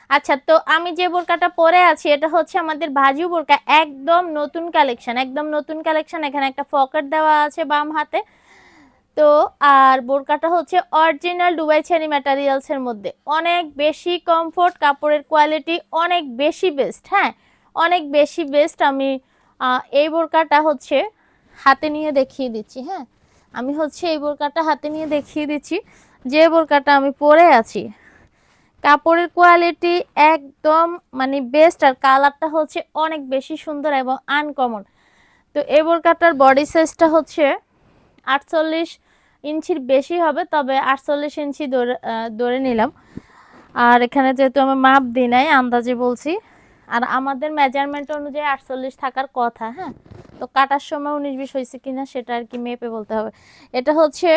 আচ্ছা, তো আমি যে বোরকাটা পরে আছি এটা হচ্ছে আমাদের বাজু বোরকা, একদম নতুন কালেকশন, একদম নতুন কালেকশন। এখানে একটা পকেট দেওয়া আছে বাম হাতে। তো আর বোরকাটা হচ্ছে অরিজিনাল দুবাই চেরি ম্যাটেরিয়ালস এর মধ্যে, অনেক বেশি কমফোর্ট, কাপড়ের কোয়ালিটি অনেক বেশি বেস্ট। হ্যাঁ, অনেক বেশি বেস্ট। আমি এই বোরকাটা হচ্ছে হাতে নিয়ে দেখিয়ে দিচ্ছি। হ্যাঁ, আমি হচ্ছে এই বোরকাটা হাতে নিয়ে দেখিয়ে দিচ্ছি, যে বোরকাটা আমি পরে আছি। কাপড়ের কোয়ালিটি একদম মানে বেস্ট, আর কালারটা হচ্ছে অনেক বেশি সুন্দর এবং আনকমন। তো এই বোরকাটার বডি সাইজটা হচ্ছে 48 ইঞ্চির বেশি হবে, তবে 48 ইঞ্চি ধরে নিলাম। আর এখানে যেহেতু আমি মাপ দিই নাই, আন্দাজে বলছি। আর আমাদের মেজারমেন্ট অনুযায়ী 48 থাকার কথা। হ্যাঁ, তো কাটার সময় 19-20 হয়েছে কিনা সেটা আর কি মেপে বলতে হবে। এটা হচ্ছে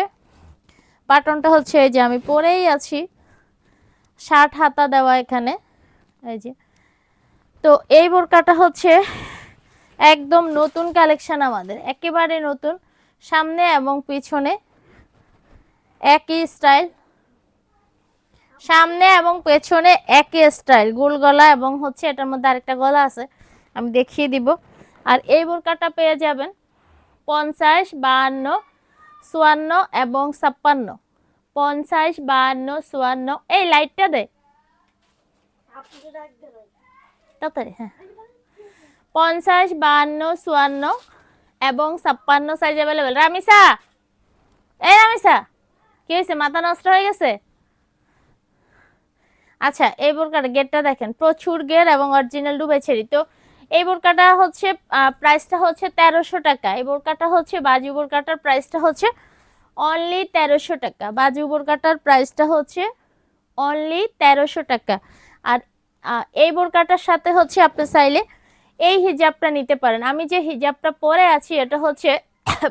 বাটনটা হচ্ছে এই যে আমি পরেই আছি, 60 হাতা দেওয়া এখানে, এই যে। তো এই বোরকাটা হচ্ছে একদম নতুন কালেকশন, আমাদের একেবারে নতুন। সামনে এবং পিছনে একই স্টাইল, সামনে এবং পেছনে একই স্টাইল, গোল গলা এবং হচ্ছে এটার মধ্যে আরেকটা গলা আছে, আমি দেখিয়ে দিব। আর এই বোরকাটা পেয়ে যাবেন 50, 52, 54 এবং 56। 50, 52, 54। এই লাইটটা দে তাড়াতাড়ি। হ্যাঁ, 50, 52, 54 এবং 56 সাইজ অ্যাভেলেবেল। রামিসা, এই রামিসা, কি হয়েছে, মাথা নষ্ট হয়ে গেছে? আচ্ছা, এই বোরকাটা গেটটা দেখেন, প্রচুর গের এবং অরিজিনাল দুবাই চেরি। তো এই বোরকাটা হচ্ছে প্রাইসটা হচ্ছে 1300 টাকা। এই বোরকাটা হচ্ছে বাজু বোরকাটার প্রাইসটা হচ্ছে অনলি 1300 টাকা। বাজু বোরকাটার প্রাইসটা হচ্ছে অনলি 1300 টাকা। আর এই বোরকাটার সাথে হচ্ছে আপনি চাইলে এই হিজাবটা নিতে পারেন। আমি যে হিজাবটা পরে আছি এটা হচ্ছে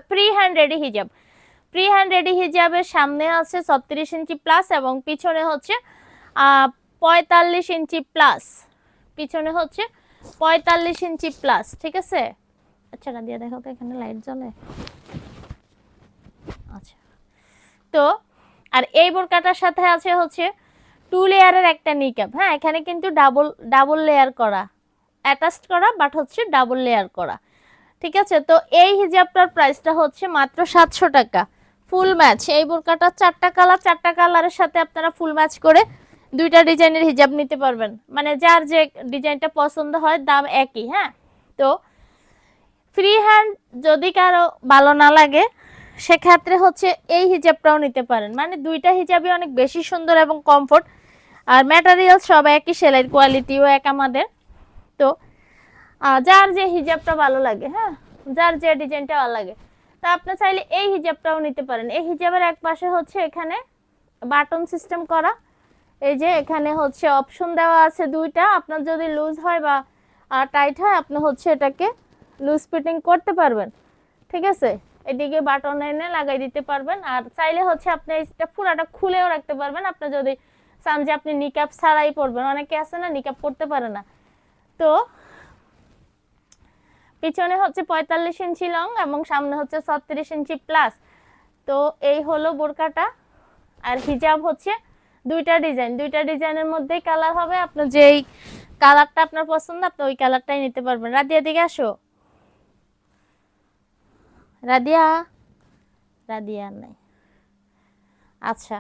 ফ্রি হ্যান্ড রেডি হিজাব। ফ্রি হ্যান্ড রেডি হিজাবের সামনে আছে 36 ইঞ্চি প্লাস এবং পিছনে হচ্ছে 45 ইঞ্চি প্লাস, পিছনে হচ্ছে 45 ইঞ্চি প্লাস। ঠিক আছে। আচ্ছা, রাদিয়া দেখো তো এখানে লাইট জ্বলে। আচ্ছা, তো আর এই বোরকাটার সাথে আছে হচ্ছে 2 লেয়ারের একটা নিকাব। হ্যাঁ, এখানে কিন্তু ডাবল লেয়ার করা, অ্যাটাচড করা, বাট হচ্ছে ডাবল লেয়ার করা। ঠিক আছে। তো এই হিজাবটার প্রাইসটা হচ্ছে মাত্র 700 টাকা। ফুল ম্যাচ এই বোরকাটা, 4টা কালার, 4টা কালারের সাথে আপনারা ফুল ম্যাচ করে 2টা ডিজাইনের হিজাব নিতে পারবেন। মানে যার যে ডিজাইনটা পছন্দ হয়, দাম একই। হ্যাঁ, তো ফ্রি হ্যান্ড যদি কারো ভালো না লাগে সেক্ষেত্রে হচ্ছে এই হিজাবটাও নিতে পারেন। মানে 2টা হিজাবই অনেক বেশি সুন্দর এবং কমফোর্ট, আর ম্যাটেরিয়াল সব একই, সেলাইয়ের কোয়ালিটিও এক আমাদের। তো যার যে হিজাবটা ভালো লাগে, হ্যাঁ, যার যে ডিজাইনটা ভালো লাগে, তা আপনি চাইলে এই হিজাবটাও নিতে পারেন। এই হিজাবের এক পাশে হচ্ছে এখানে বাটন সিস্টেম করা, এই যে এখানে হচ্ছে অপশন দেওয়া আছে 2টা। আপনার যদি লুজ হয় বা টাইট হয়, আপনি হচ্ছে এটাকে লুজ ফিটিং করতে পারবেন। ঠিক আছে, এদিকে বাটন এনে লাগাই দিতে পারবেন। আর চাইলে হচ্ছে আপনি এটা পুরাটা খুলেও রাখতে পারবেন, আপনি যদি চান যে আপনি নিকাব ছাড়াই পরবেন। অনেকে আছে না নিকাব পরতে পারে না। তো পিছনে হচ্ছে 45 ইঞ্চি লং এবং সামনে হচ্ছে 36 ইঞ্চি প্লাস। তো এই হলো বোরকাটা। আর হিজাব হচ্ছে 2টা ডিজাইন, 2টা ডিজাইনের মধ্যেই কালার হবে। আপনি যেই কালারটা আপনার পছন্দ আপনি ওই কালারটাই নিতে পারবেন। রাদিয়া দিকে আসো, রাদিয়া, রাদিয়া নাই। আচ্ছা,